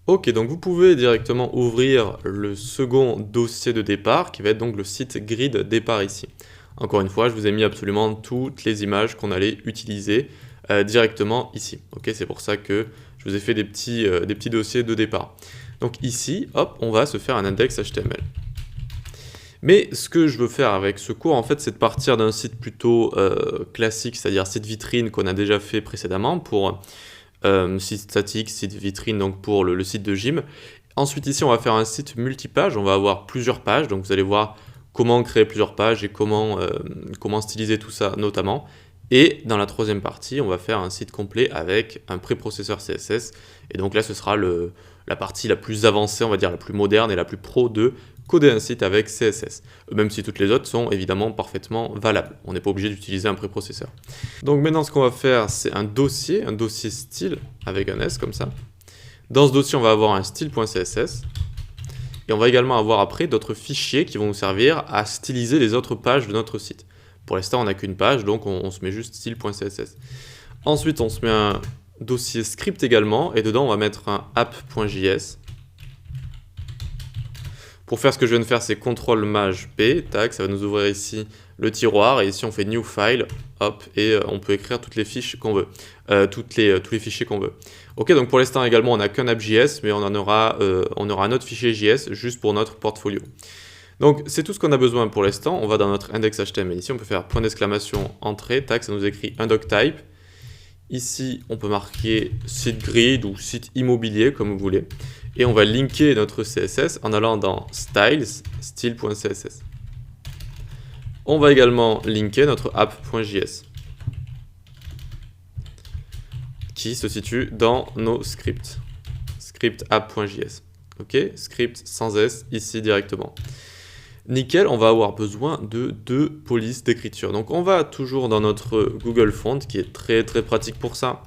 Ok, donc vous pouvez directement ouvrir le second dossier de départ qui va être donc le site grid départ ici. Encore une fois, je vous ai mis absolument toutes les images qu'on allait utiliser directement ici. Ok, c'est pour ça que je vous ai fait des petits dossiers de départ. Donc ici, hop, on va se faire un index HTML. Mais ce que je veux faire avec ce cours, en fait, c'est de partir d'un site plutôt classique, c'est-à-dire site vitrine qu'on a déjà fait précédemment pour site statique, site vitrine, donc pour le site de gym. Ensuite, ici, on va faire un site multipage, on va avoir plusieurs pages, donc vous allez voir comment créer plusieurs pages et comment styliser tout ça notamment. Et dans la troisième partie, on va faire un site complet avec un préprocesseur CSS. Et donc là, ce sera la partie la plus avancée, on va dire la plus moderne et la plus pro de coder un site avec CSS. Même si toutes les autres sont évidemment parfaitement valables. On n'est pas obligé d'utiliser un préprocesseur. Donc maintenant, ce qu'on va faire, c'est un dossier style avec un S comme ça. Dans ce dossier, on va avoir un style.css. Et on va également avoir après d'autres fichiers qui vont nous servir à styliser les autres pages de notre site. Pour l'instant, on n'a qu'une page, donc on se met juste style.css. Ensuite, on se met un dossier script également, et dedans, on va mettre un app.js. Pour faire ce que je viens de faire, c'est CTRL-MAJ-P, tac, ça va nous ouvrir ici le tiroir, et ici on fait New File, hop, et on peut écrire toutes les fiches qu'on veut, tous les fichiers qu'on veut. Ok, donc pour l'instant également, on n'a qu'un app.js, mais on aura un autre fichier JS juste pour notre portfolio. Donc c'est tout ce qu'on a besoin pour l'instant. On va dans notre index HTML. Ici, on peut faire point d'exclamation, entrée, tac, ça nous écrit un doctype. Ici, on peut marquer site grid ou site immobilier, comme vous voulez. Et on va linker notre CSS en allant dans styles, style.css. On va également linker notre app.js qui se situe dans nos scripts. Script app.js. Ok, script sans S ici directement. Nickel, on va avoir besoin de 2 polices d'écriture. Donc on va toujours dans notre Google Font qui est très très pratique pour ça.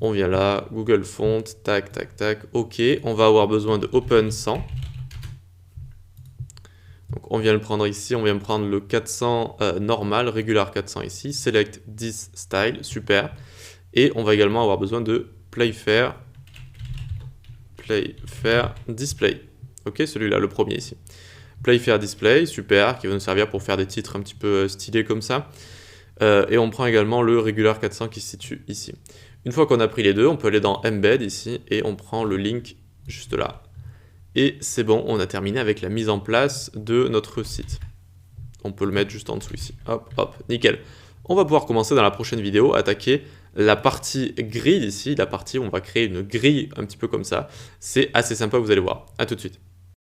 On vient là, Google Font, tac, tac, tac, ok. On va avoir besoin de Open 100. Donc on vient le prendre ici, on vient prendre le 400 normal, regular 400 ici. Select this style, super. Et on va également avoir besoin de Playfair Display. Ok, celui-là, le premier ici. Playfair Display, super, qui va nous servir pour faire des titres un petit peu stylés comme ça. Et on prend également le Regular 400 qui se situe ici. Une fois qu'on a pris les deux, on peut aller dans Embed ici et on prend le link juste là. Et c'est bon, on a terminé avec la mise en place de notre site. On peut le mettre juste en dessous ici. Hop, hop, nickel. On va pouvoir commencer dans la prochaine vidéo, attaquer la partie grid ici, la partie où on va créer une grille un petit peu comme ça. C'est assez sympa, vous allez voir. À tout de suite.